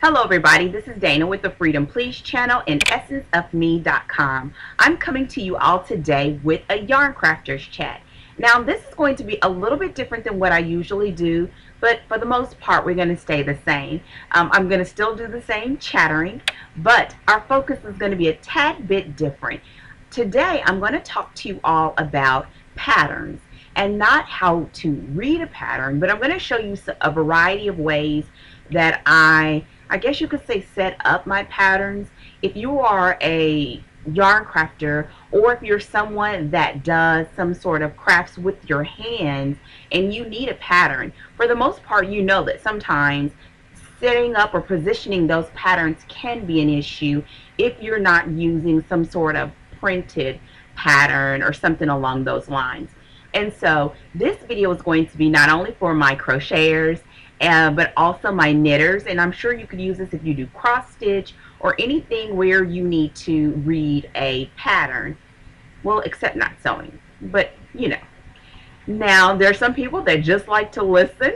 Hello everybody, this is Dana with the Freedom Please channel and essenceofme.com. I'm coming to you all today with a Yarncrafters chat. Now this is going to be a little bit different than what I usually do, but for the most part we're going to stay the same. I'm going to still do the same chattering, but our focus is going to be a tad bit different. Today I'm going to talk to you all about patterns, and not how to read a pattern, but I'm going to show you a variety of ways that I guess you could say set up my patterns. If you are a yarn crafter, or if you're someone that does some sort of crafts with your hands and you need a pattern, for the most part you know that sometimes setting up or positioning those patterns can be an issue if you're not using some sort of printed pattern or something along those lines. And so this video is going to be not only for my crocheters but also my knitters, and I'm sure you could use this if you do cross stitch or anything where you need to read a pattern. Well, except not sewing, but you know. Now there's some people that just like to listen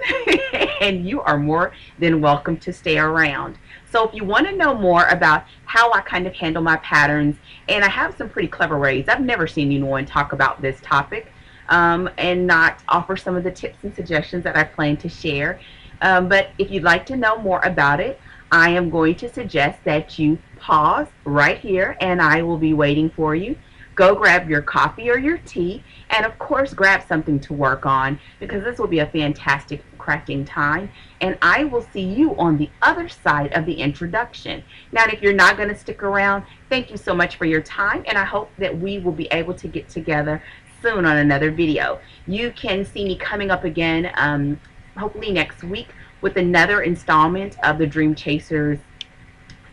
and you are more than welcome to stay around. So if you want to know more about how I kind of handle my patterns, and I have some pretty clever ways. I've never seen anyone talk about this topic and not offer some of the tips and suggestions that I plan to share. But if you'd like to know more about it, I am going to suggest that you pause right here and I will be waiting for you. Go grab your coffee or your tea, and of course grab something to work on, because this will be a fantastic crafting time, and I will see you on the other side of the introduction. Now if you're not going to stick around, thank you so much for your time, and I hope that we will be able to get together soon on another video. You can see me coming up again hopefully next week with another installment of the Dream Chasers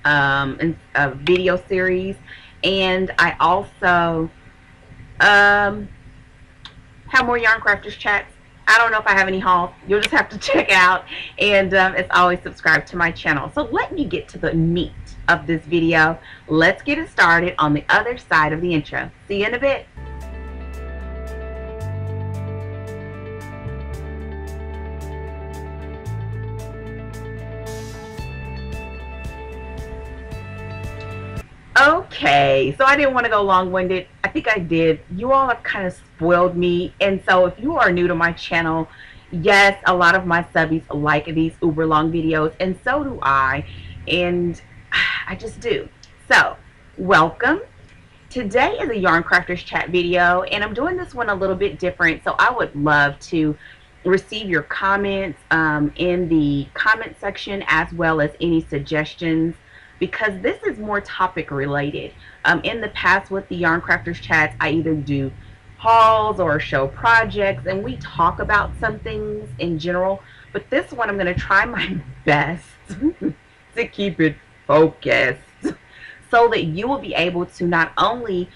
video series. And I also have more Yarncrafters chats. I don't know if I have any hauls. You'll just have to check out, and as always, subscribe to my channel. So let me get to the meat of this video. Let's get it started on the other side of the intro. See you in a bit. Okay, so I didn't want to go long-winded. I think I did. You all have kind of spoiled me, and so if you are new to my channel, yes, a lot of my subbies like these uber long videos, and so do I, and I just do. So welcome. Today is a Yarncrafters chat video, and I'm doing this one a little bit different, so I would love to receive your comments in the comment section, as well as any suggestions, because this is more topic related. In the past with the Yarncrafters chats, I either do hauls or show projects, and we talk about some things in general, but this one I'm going to try my best to keep it focused so that you will be able to not only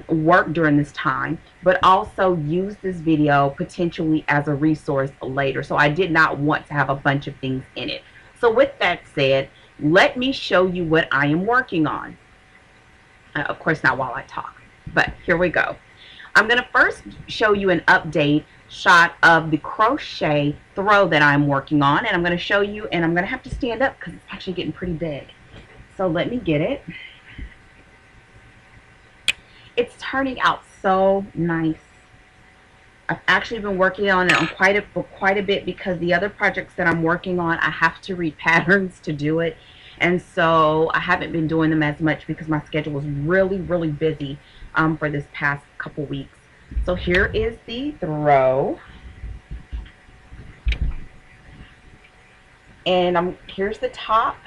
work during this time, but also use this video potentially as a resource later. So I did not want to have a bunch of things in it. So with that said, let me show you what I am working on. Of course, not while I talk, but here we go. I'm going to first show you an update shot of the crochet throw that I'm working on, and I'm going to show you, and I'm going to have to stand up because it's actually getting pretty big. So let me get it. It's turning out so nice. I've actually been working on it for quite a bit, because the other projects that I'm working on, I have to read patterns to do it. And so I haven't been doing them as much because my schedule was really, really busy for this past couple weeks. So here is the throw. And here's the top.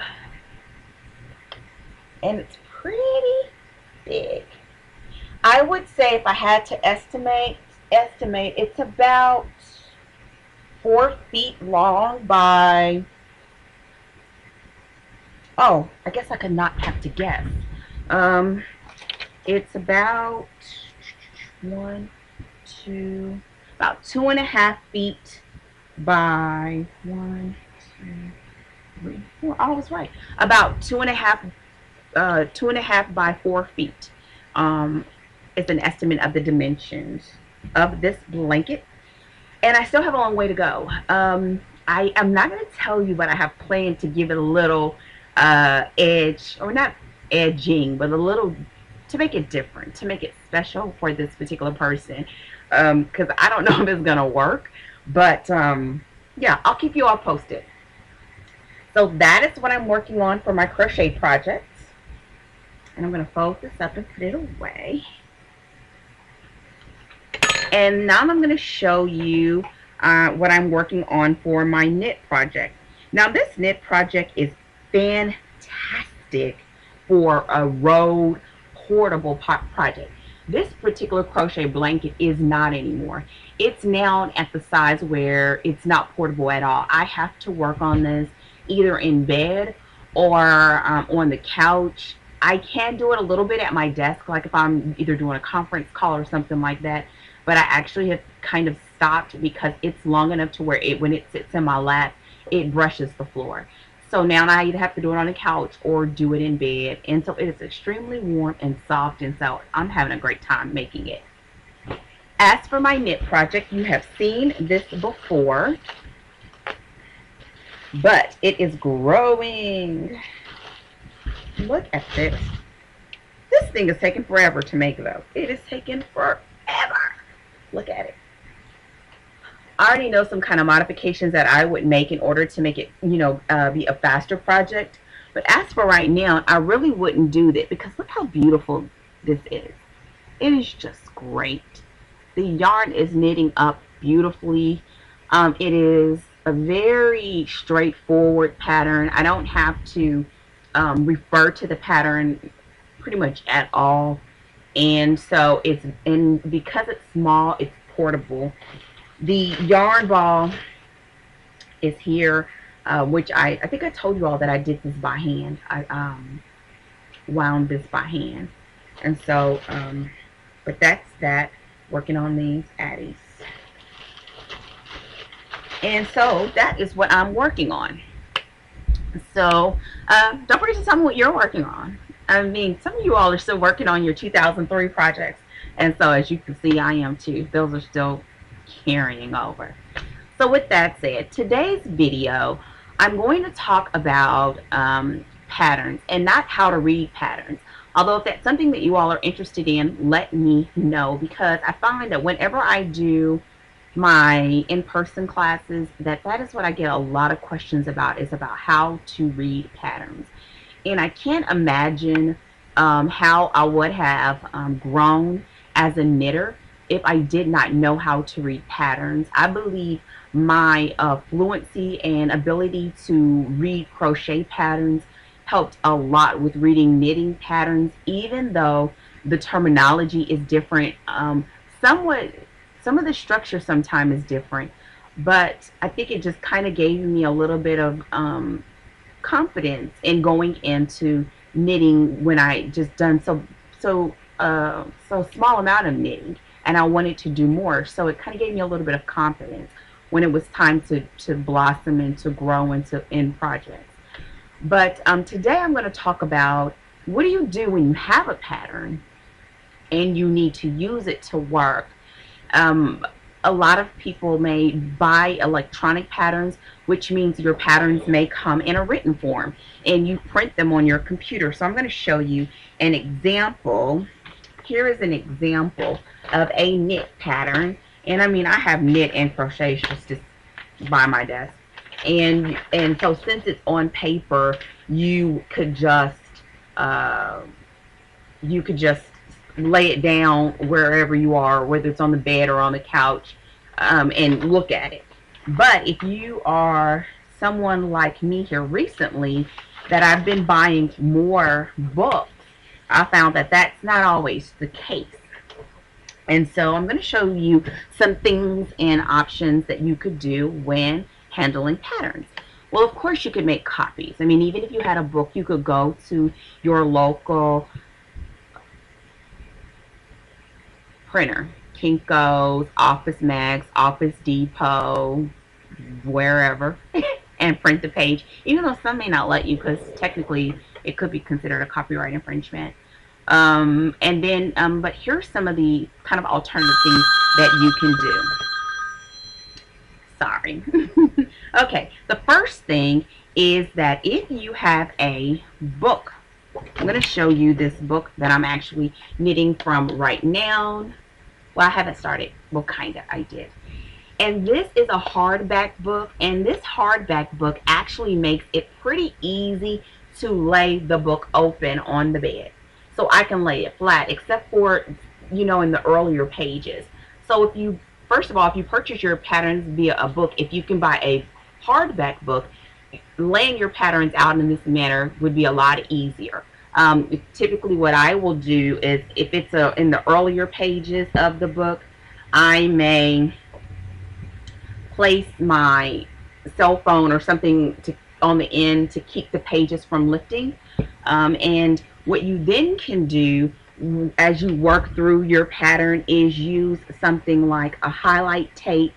And it's pretty big. I would say if I had to estimate it's about 4 feet long by, oh, I guess I could not have to guess. It's about about 2.5 feet by 1, 2, 3, 4. I was right. About 2.5 by 4 feet. Is an estimate of the dimensions of this blanket, and I still have a long way to go. I am not going to tell you what I have planned to give it a little edge, or not edging, but a little, to make it different, to make it special for this particular person. Because I don't know if it's gonna work, but yeah, I'll keep you all posted. So that is what I'm working on for my crochet project. And I'm going to fold this up and put it away. And now I'm going to show you what I'm working on for my knit project. Now this knit project is fantastic for a road portable project. This particular crochet blanket is not anymore. It's now at the size where it's not portable at all. I have to work on this either in bed or on the couch. I can do it a little bit at my desk, like if I'm either doing a conference call or something like that, but I actually have kind of stopped because it's long enough to where when it sits in my lap, it brushes the floor. So now I either have to do it on the couch or do it in bed, and so it is extremely warm and soft, and so I'm having a great time making it. As for my knit project, you have seen this before, but it is growing. Look at this. This thing is taking forever to make, though. It is taking forever. Look at it. I already know some kind of modifications that I would make in order to make it, you know, be a faster project. But as for right now, I really wouldn't do that because look how beautiful this is. It is just great. The yarn is knitting up beautifully. It is a very straightforward pattern. I don't have to refer to the pattern pretty much at all, and so because it's small, it's portable. The yarn ball is here, which I think I told you all that I did this by hand. I wound this by hand, and so but that's that, working on these addies. And so that is what I'm working on. So don't forget to tell me what you're working on. I mean, some of you all are still working on your 2003 projects, and so as you can see, I am too. Those are still carrying over. So with that said, today's video, I'm going to talk about patterns and not how to read patterns. Although if that's something that you all are interested in, let me know, because I find that whenever I do my in-person classes, that is what I get a lot of questions about, is about how to read patterns. And I can't imagine how I would have grown as a knitter if I did not know how to read patterns. I believe my fluency and ability to read crochet patterns helped a lot with reading knitting patterns, even though the terminology is different. Somewhat, some of the structure sometimes is different, but I think it just kind of gave me a little bit of confidence in going into knitting when I just done so small amount of knitting, and I wanted to do more. So it kind of gave me a little bit of confidence when it was time to blossom and to grow in projects. But today I'm going to talk about what do you do when you have a pattern and you need to use it to work. A lot of people may buy electronic patterns, which means your patterns may come in a written form and you print them on your computer. So I'm going to show you an example. Here is an example of a knit pattern, and I mean, I have knit and crochet just by my desk, and so since it's on paper, you could just lay it down wherever you are, whether it's on the bed or on the couch, and look at it. But if you are someone like me here recently, that I've been buying more books, I found that that's not always the case. And so I'm going to show you some things and options that you could do when handling patterns. Well, of course you could make copies. I mean, even if you had a book, you could go to your local printer, Kinko's, Office Max, Office Depot, wherever, and print the page, even though some may not let you because technically it could be considered a copyright infringement. And then, but here's some of the kind of alternative things that you can do. Sorry. Okay, the first thing is that if you have a book, I'm going to show you this book that I'm actually knitting from right now. Well, I haven't started. Well, kind of, I did. And this is a hardback book, and this hardback book actually makes it pretty easy to lay the book open on the bed. So I can lay it flat, except for, you know, in the earlier pages. So if you, first of all, if you purchase your patterns via a book, if you can buy a hardback book, laying your patterns out in this manner would be a lot easier. Typically what I will do is, if it's in the earlier pages of the book, I may place my cell phone or something on the end to keep the pages from lifting. And what you then can do as you work through your pattern is use something like a highlight tape.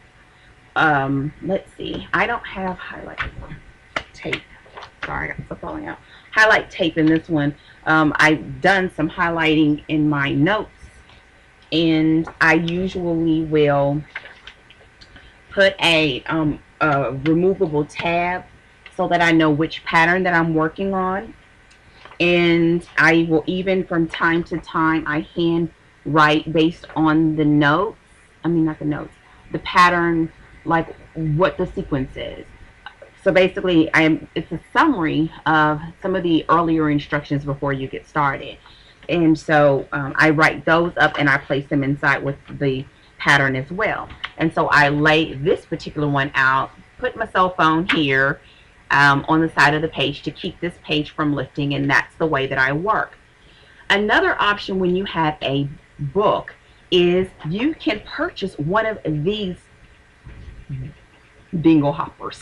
Let's see, I don't have highlight tape. Sorry, I got stuff falling out. Highlight tape in this one. I've done some highlighting in my notes, and I usually will put a removable tab so that I know which pattern that I'm working on. And I will even from time to time I hand write based on the notes. I mean, not the notes, the pattern, like what the sequence is. So basically it's a summary of some of the earlier instructions before you get started. And so I write those up and I place them inside with the pattern as well. And so I lay this particular one out, put my cell phone here on the side of the page to keep this page from lifting, and that's the way that I work. Another option when you have a book is you can purchase one of these dingle hoppers.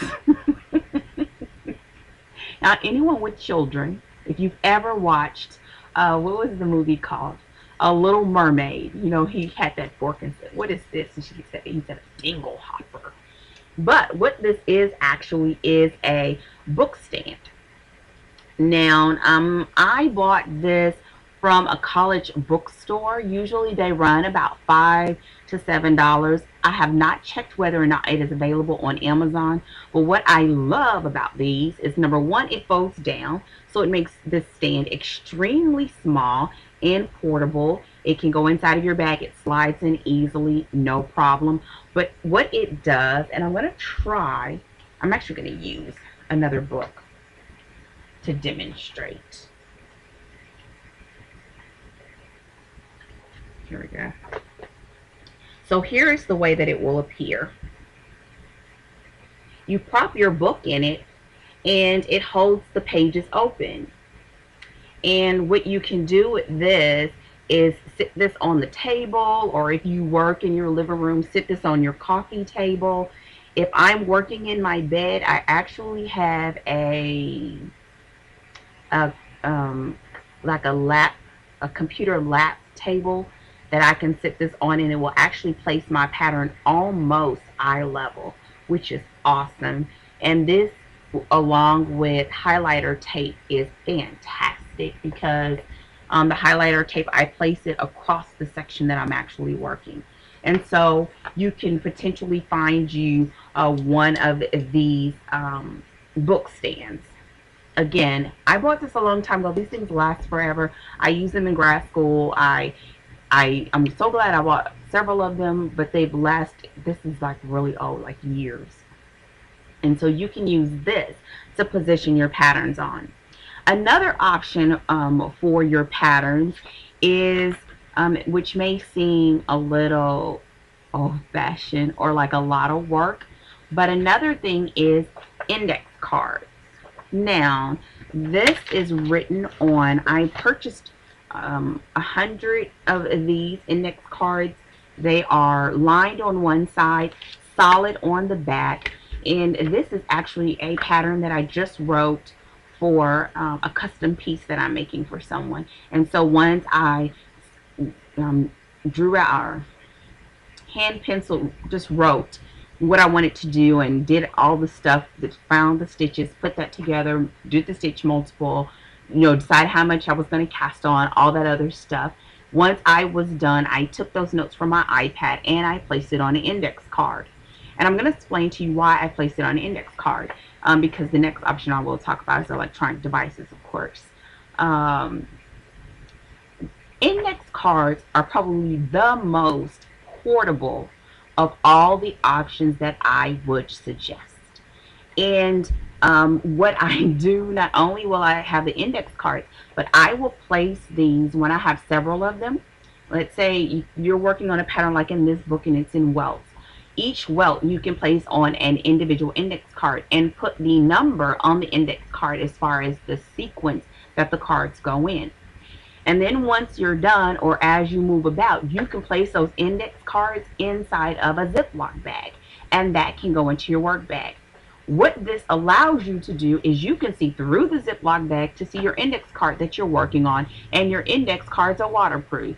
Now, anyone with children, if you've ever watched, what was the movie called? A Little Mermaid. You know, he had that fork and said, "What is this?" And he said a dingle hopper. But what this is actually is a book stand. Now, I bought this from a college bookstore. Usually they run about $5 to $7. I have not checked whether or not it is available on Amazon. But what I love about these is, number one, it folds down. So it makes this stand extremely small and portable. It can go inside of your bag. It slides in easily, no problem. But what it does, and I'm going to try, I'm actually going to use another book to demonstrate. Here we go. So here is the way that it will appear. You prop your book in it and it holds the pages open. And what you can do with this is sit this on the table, or if you work in your living room, sit this on your coffee table. If I'm working in my bed, I actually have a computer lap table that I can sit this on, and it will actually place my pattern almost eye level, which is awesome. And this, along with highlighter tape, is fantastic because the highlighter tape, I place it across the section that I'm actually working. And so you can potentially find you one of these book stands. Again, I bought this a long time ago. These things last forever. I use them in grad school. I'm so glad I bought several of them, but they've lasted, this is like really old, like years. And so you can use this to position your patterns on. Another option for your patterns is, which may seem a little old-fashioned or like a lot of work, but another thing is index cards. Now, this is written on, I purchased 100 of these index cards. They are lined on one side, solid on the back, and this is actually a pattern that I just wrote for a custom piece that I'm making for someone. And so once I drew out, or hand pencil, just wrote what I wanted to do and did all the stuff, that found the stitches, put that together, did the stitch multiple, you know, decide how much I was going to cast on, all that other stuff. Once I was done, I took those notes from my iPad and I placed it on an index card. And I'm going to explain to you why I placed it on an index card. because the next option I will talk about is electronic devices, of course. Um, Index cards are probably the most portable of all the options that I would suggest. And what I do, not only will I have the index cards, but I will place these when I have several of them. Let's say you're working on a pattern like in this book and it's in welts. Each welt you can place on an individual index card and put the number on the index card as far as the sequence that the cards go in. And then once you're done, or as you move about, you can place those index cards inside of a Ziploc bag, and that can go into your work bag. What this allows you to do is you can see through the Ziploc bag to see your index card that you're working on, and your index cards are waterproof.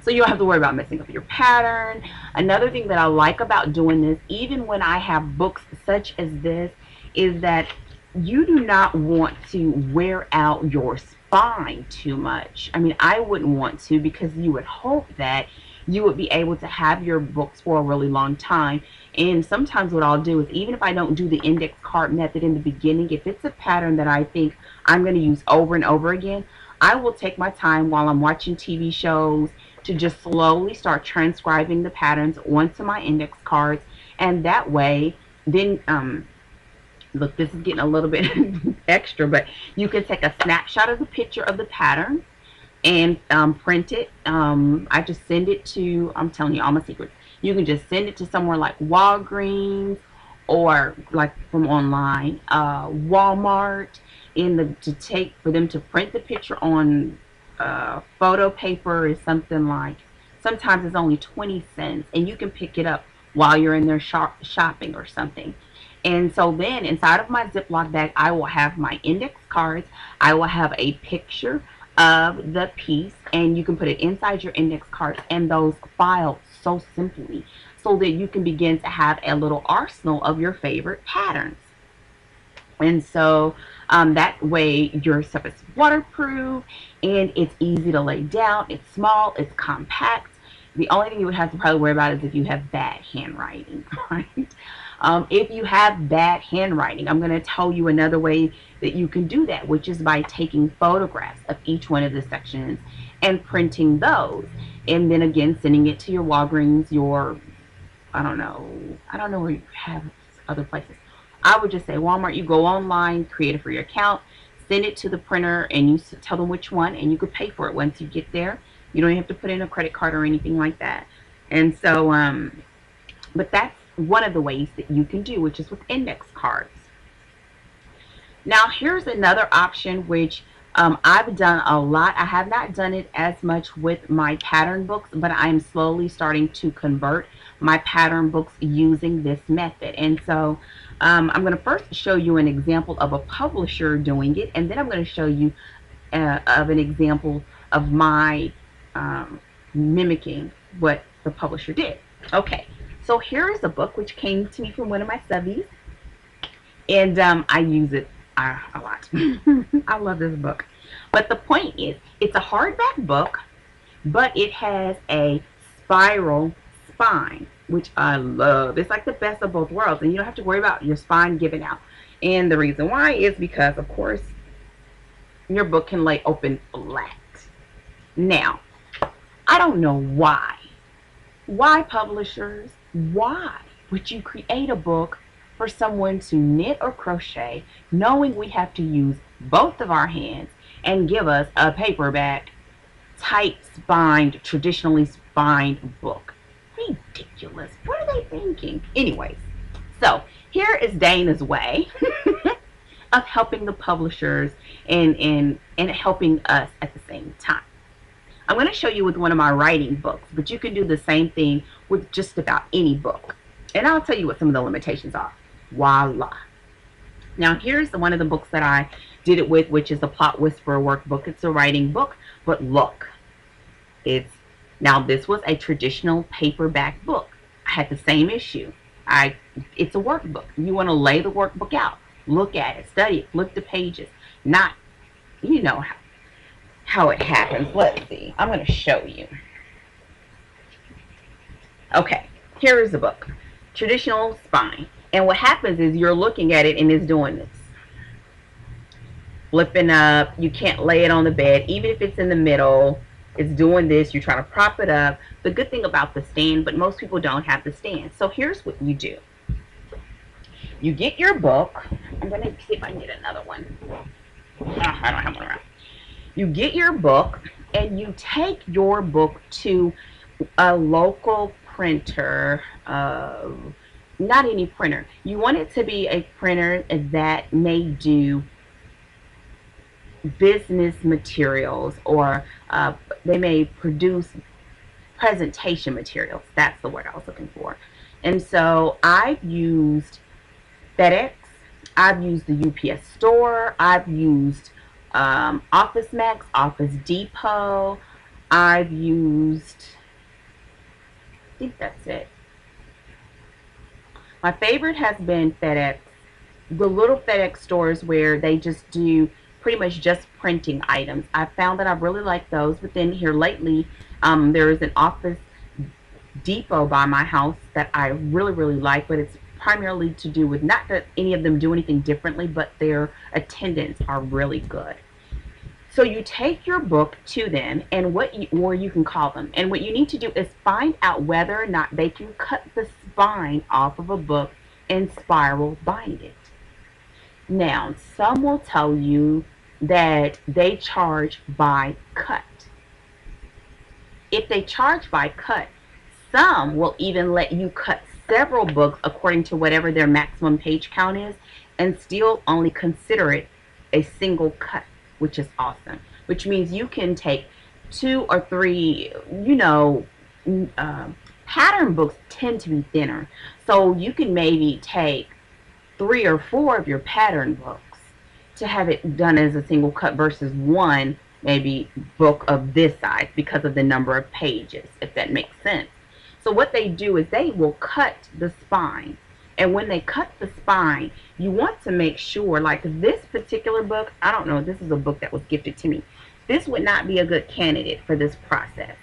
So you don't have to worry about messing up your pattern. Another thing that I like about doing this, even when I have books such as this, is that you do not want to wear out your spine too much. I mean, I wouldn't want to, because you would hope that you would be able to have your books for a really long time. And sometimes what I'll do is, even if I don't do the index card method in the beginning, if it's a pattern that I think I'm going to use over and over again, I will take my time while I'm watching TV shows to just slowly start transcribing the patterns onto my index cards. And that way, then look, this is getting a little bit extra, but you can take a snapshot of the picture of the pattern and print it. I just send it to, I'm telling you all my secrets. You can just send it to somewhere like Walgreens, or like from online, Walmart, for them to print the picture on photo paper is something like, sometimes it's only 20 cents, and you can pick it up while you're in there shopping or something. And so then inside of my Ziploc bag, I will have my index cards. I will have a picture of the piece, and you can put it inside your index cards, and those file so simply, so that you can begin to have a little arsenal of your favorite patterns. And so that way your stuff is waterproof, and it's easy to lay down. It's small, it's compact. The only thing you would have to probably worry about is if you have bad handwriting, right? If you have bad handwriting, I'm going to tell you another way that you can do that, which is by taking photographs of each one of the sections and printing those, and then again sending it to your Walgreens, your, I don't know where you have other places. I would just say Walmart. You go online, create a free account, send it to the printer, and you tell them which one, and you could pay for it once you get there. You don't have to put in a credit card or anything like that. And so, but that's one of the ways that you can do, which is with index cards. Now here's another option which I've done a lot. I have not done it as much with my pattern books, but I'm slowly starting to convert my pattern books using this method. And so I'm going to first show you an example of a publisher doing it, and then I'm going to show you of an example of my mimicking what the publisher did. Okay, so here is a book which came to me from one of my subbies, and I use it a lot. I love this book. But the point is, it's a hardback book, but it has a spiral spine, which I love. It's like the best of both worlds, and you don't have to worry about your spine giving out. And the reason why is because, of course, your book can lay open flat. Now, I don't know why. Why, publishers? Why would you create a book for someone to knit or crochet, knowing we have to use both of our hands, and give us a paperback, tight spined, traditionally spined book? Ridiculous. What are they thinking? Anyways, so here is Dana's way of helping the publishers and helping us at the same time. I'm going to show you with one of my writing books, but you can do the same thing with just about any book. And I'll tell you what some of the limitations are. Voila. Now here's one of the books that I did it with, which is the Plot Whisperer workbook. It's a writing book, but look, now this was a traditional paperback book. I had the same issue. It's a workbook. You want to lay the workbook out, look at it, study it, flip the pages, not, you know how it happens. Let's see. I'm going to show you. Okay, here is the book. Traditional spine. And what happens is you're looking at it and it's doing this. Flipping up. You can't lay it on the bed. Even if it's in the middle, it's doing this. You're trying to prop it up. The good thing about the stand, but most people don't have the stand. So here's what you do. You get your book. I'm going to see if I can get another one. I don't have one around. You get your book and you take your book to a local printer. Not any printer. You want it to be a printer that may do business materials, or they may produce presentation materials. That's the word I was looking for. And so I've used FedEx, I've used the UPS store, I've used Office Max, Office Depot, I've used, I think that's it. My favorite has been FedEx. The little FedEx stores where they just do pretty much just printing items. I found that I really like those. But then here lately, there is an Office Depot by my house that I really like, but it's primarily to do with, not that any of them do anything differently, but their attendants are really good. So you take your book to them, and or you can call them, and what you need to do is find out whether or not they can cut the spine off of a book and spiral bind it. Now, some will tell you that they charge by cut. If they charge by cut, some will even let you cut several books according to whatever their maximum page count is, and still only consider it a single cut, which is awesome. Which means you can take 2 or 3, pattern books tend to be thinner. So you can maybe take 3 or 4 of your pattern books to have it done as a single cut versus one maybe book of this size because of the number of pages, if that makes sense. So what they do is they will cut the spine. And when they cut the spine, you want to make sure, like this particular book, I don't know, this is a book that was gifted to me. This would not be a good candidate for this process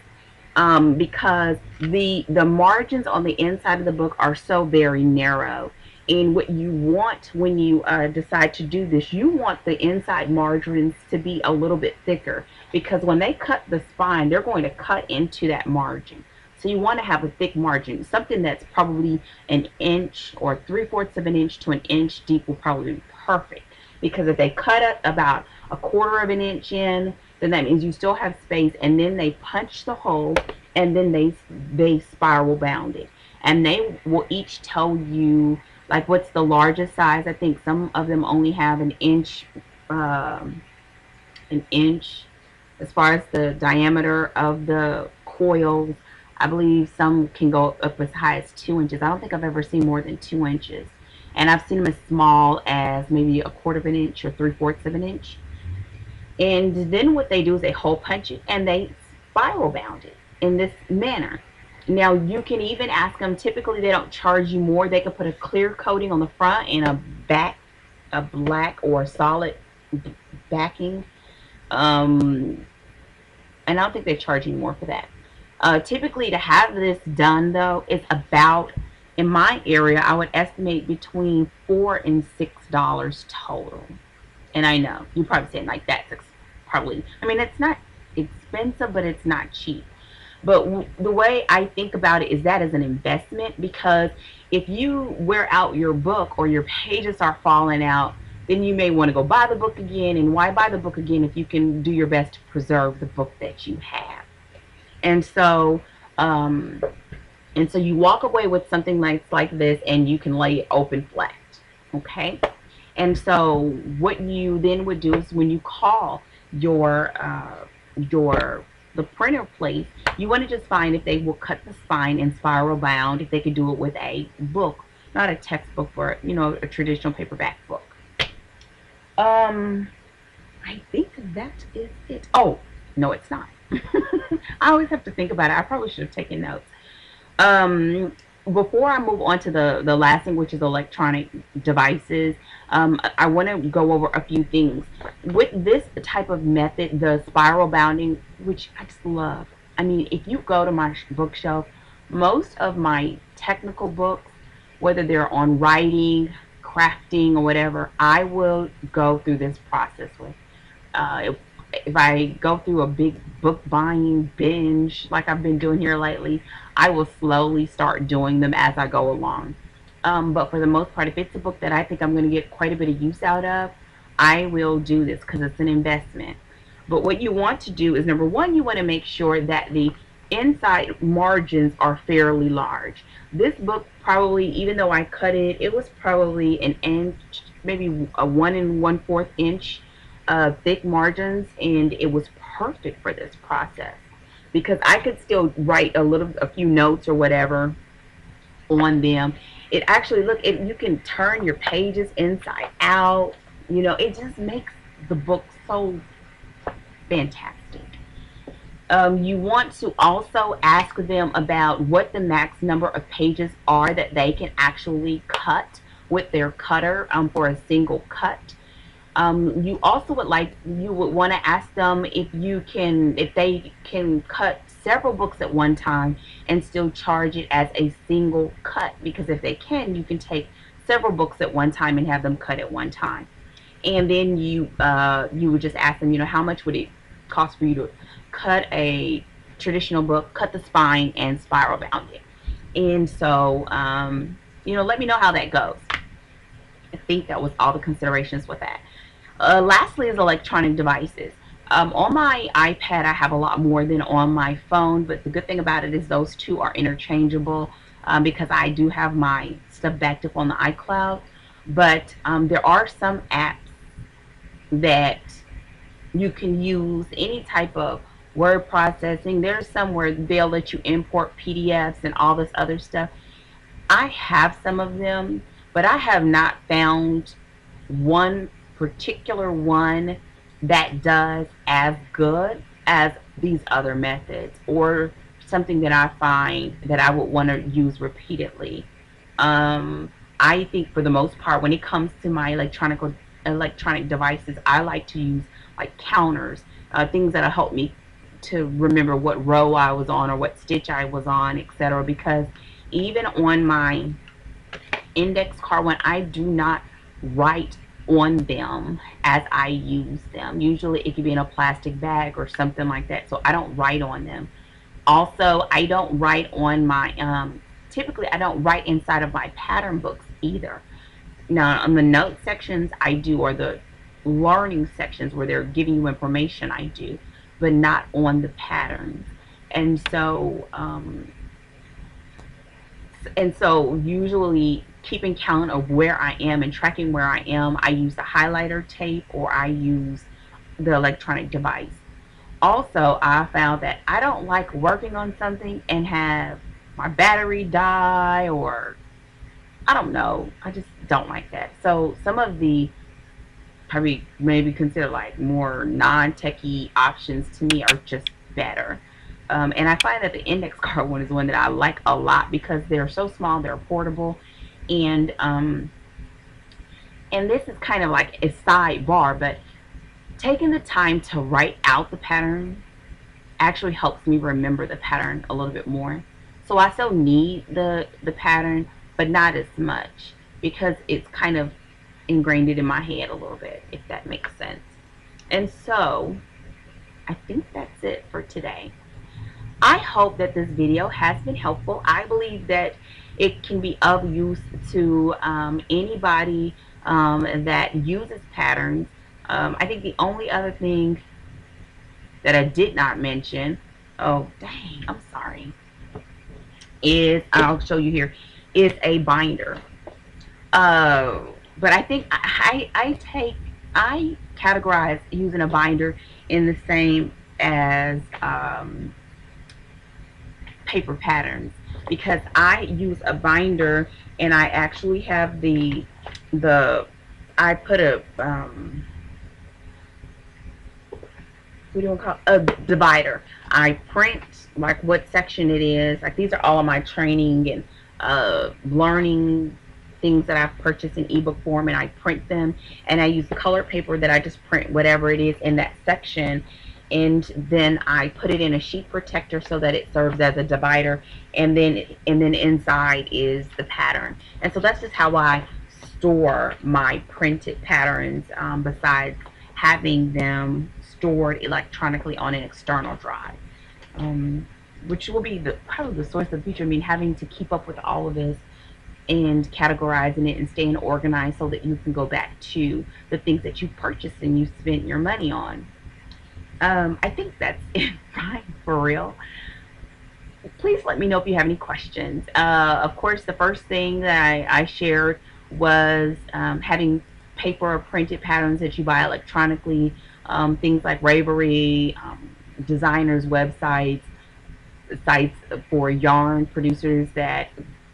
because the margins on the inside of the book are so very narrow. And what you want when you decide to do this, you want the inside margins to be a little bit thicker, because when they cut the spine, they're going to cut into that margin. So you want to have a thick margin. Something that's probably an inch or 3/4 of an inch to an inch deep will probably be perfect. Because if they cut it about 1/4 of an inch in, then that means you still have space, and then they punch the hole, and then they spiral bound it. And they will each tell you like what's the largest size. I think some of them only have an inch as far as the diameter of the coils. I believe some can go up as high as 2 inches. I don't think I've ever seen more than 2 inches. And I've seen them as small as maybe 1/4 of an inch or 3/4 of an inch. And then what they do is they hole punch it and they spiral bound it in this manner. Now you can even ask them, typically they don't charge you more. They can put a clear coating on the front and a black or solid backing. And I don't think they charge you more for that. Typically to have this done though, it's about, in my area, I would estimate between $4 and $6 total. And I know, you're probably saying like that's probably, I mean, it's not expensive, but it's not cheap. But the way I think about it is that as an investment, because if you wear out your book or your pages are falling out, then you may want to go buy the book again. And why buy the book again if you can do your best to preserve the book that you have? And so you walk away with something like this, and you can lay it open flat, okay? And so what you then would do is when you call the printer place, you want to just find if they will cut the spine and spiral bound, if they could do it with a book, not a textbook, but a traditional paperback book. I think that is it. Oh, no, it's not. I always have to think about it. I probably should have taken notes. Before I move on to the last thing, which is electronic devices, I want to go over a few things. With this type of method, the spiral bounding, which I just love. I mean, if you go to my bookshelf, most of my technical books whether they're on writing, crafting, or whatever, I will go through this process with. If I go through a big book buying binge like I've been doing here lately, I will slowly start doing them as I go along. But for the most part, if it's a book that I think I'm going to get quite a bit of use out of, I will do this because it's an investment. But what you want to do is, number one, you want to make sure that the inside margins are fairly large. This book probably, even though I cut it, it was probably an inch, maybe a 1 1/4 inch thick margins, and it was perfect for this process because I could still write a few notes or whatever on them. It actually, look, you can turn your pages inside out. You know, it just makes the book so fantastic. You want to also ask them about what the max number of pages are that they can actually cut with their cutter for a single cut. You also would want to ask them if they can cut several books at one time and still charge it as a single cut, because if they can, you can take several books at one time and have them cut at one time. And then you would just ask them, how much would it cost for you to cut a traditional book, cut the spine, and spiral bound it. And so, let me know how that goes. I think that was all the considerations with that. Lastly is electronic devices. On my iPad, I have a lot more than on my phone, but the good thing about it is those two are interchangeable because I do have my stuff backed up on the iCloud. But there are some apps that you can use, any type of word processing. There's some where they'll let you import PDFs and all this other stuff. I have some of them, but I have not found one particular one that does as good as these other methods, or something that I find that I would want to use repeatedly. I think for the most part, when it comes to my electronic devices, I like to use like counters, things that'll help me to remember what row I was on or what stitch I was on, etc. Because even on my index card, when I do not write on them as I use them, usually it could be in a plastic bag or something like that, so I don't write on them. Also, I don't write on my typically I don't write inside of my pattern books either. Now on the note sections I do, or the learning sections where they're giving you information, I do, but not on the patterns. And so usually keeping count of where I am and tracking where I am, I use the highlighter tape or I use the electronic device. Also, I found that I don't like working on something and have my battery die, or I don't know, I just don't like that. So some of the probably maybe consider like more non-techie options to me are just better. And I find that the index card one is one that I like a lot because they're so small, they're portable, and this is kind of like a sidebar, but taking the time to write out the pattern actually helps me remember the pattern a little bit more. So I still need the pattern, but not as much, because it's kind of ingrained it in my head a little bit, if that makes sense. And so I think that's it for today. I hope that this video has been helpful. I believe that it can be of use to anybody that uses patterns. I think the only other thing that I did not mention, oh dang, I'm sorry, is, I'll show you here, is a binder. But I think I categorize using a binder in the same as paper patterns, because I use a binder and I actually have I put a what do you want to call it? A divider. I print like what section it is. Like these are all of my training and learning things that I've purchased in ebook form, and I print them, and I use colored paper that I just print whatever it is in that section, and then I put it in a sheet protector so that it serves as a divider, and then inside is the pattern. And so that's just how I store my printed patterns, besides having them stored electronically on an external drive, which will be probably the source of the future. I mean, having to keep up with all of this and categorizing it and staying organized so that you can go back to the things that you purchased and you spent your money on. I think that's it, right? For real. Please let me know if you have any questions. Of course, the first thing that I shared was having paper or printed patterns that you buy electronically, things like Ravelry, designers' websites, sites for yarn producers that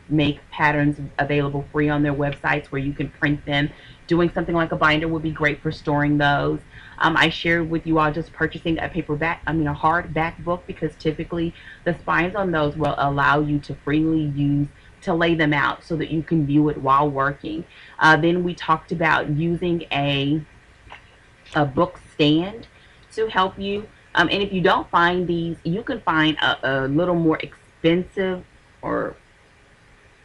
make patterns available free on their websites where you can print them. Doing something like a binder would be great for storing those. I shared with you all just purchasing a a hardback book, because typically the spines on those will allow you to freely use to lay them out so that you can view it while working. Then we talked about using a book stand to help you. And if you don't find these, you can find a little more expensive or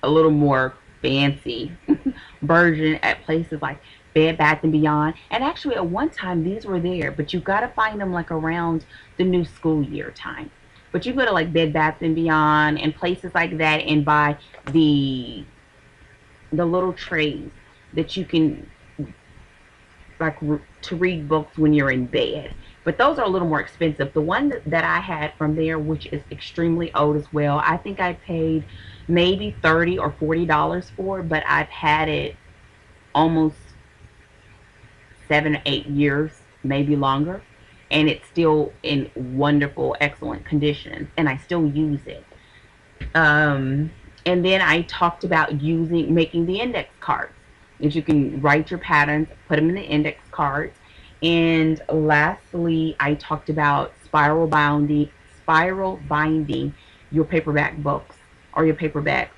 a little more fancy version at places like Bed Bath and Beyond. And actually at one time these were there, but you got to find them like around the new school year time. But you go to like Bed Bath and Beyond and places like that and buy the little trays that you can like to read books when you're in bed. But those are a little more expensive. The one that I had from there, which is extremely old as well, I think I paid maybe $30 or $40 for, but I've had it almost 7 or 8 years, maybe longer, and it's still in wonderful, excellent condition, and I still use it. And then I talked about making the index cards, that you can write your patterns, put them in the index cards. And lastly, I talked about spiral binding your paperback books, or your softback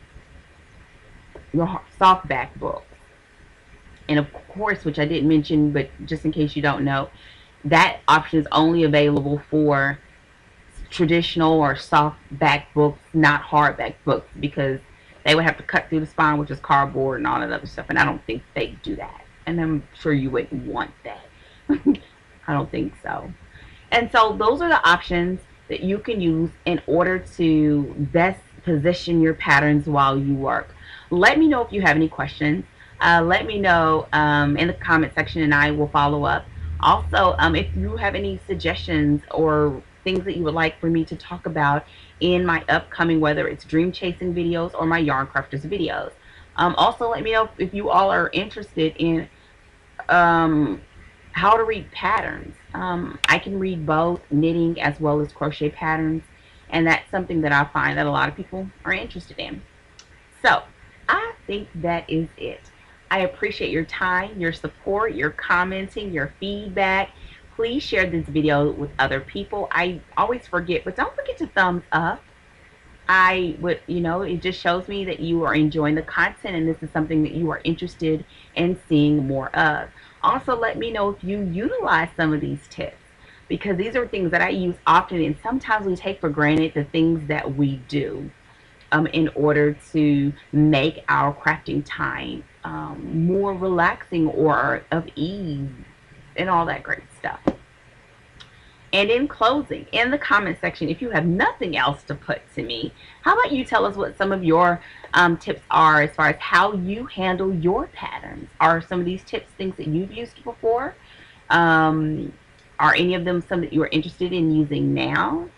books. And of course, which I didn't mention, but just in case you don't know, that option is only available for traditional or softback books, not hardback books, because they would have to cut through the spine, which is cardboard and all that other stuff, and I don't think they do that. And I'm sure you wouldn't want that. I don't think so. And so those are the options that you can use in order to best position your patterns while you work. Let me know if you have any questions. Let me know in the comment section, and I will follow up. Also, if you have any suggestions or things that you would like for me to talk about in my upcoming, whether it's dream chasing videos or my Yarncrafters videos. Also, let me know if you all are interested in how to read patterns. I can read both knitting as well as crochet patterns, and that's something that I find that a lot of people are interested in. So I think that is it. I appreciate your time, your support, your commenting, your feedback. Please share this video with other people. I always forget, but don't forget to thumbs up. It just shows me that you are enjoying the content and this is something that you are interested in seeing more of. Also, let me know if you utilize some of these tips, because these are things that I use often, and sometimes we take for granted the things that we do in order to make our crafting time more relaxing or of ease and all that great stuff. And in closing, in the comment section, if you have nothing else to put to me, how about you tell us what some of your tips are as far as how you handle your patterns? Are some of these tips things that you've used before? Are any of them some that you are interested in using now?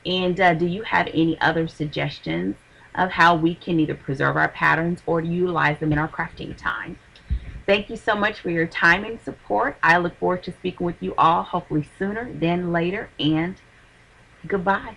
And do you have any other suggestions of how we can either preserve our patterns or utilize them in our crafting time? Thank you so much for your time and support. I look forward to speaking with you all hopefully sooner than later, and goodbye.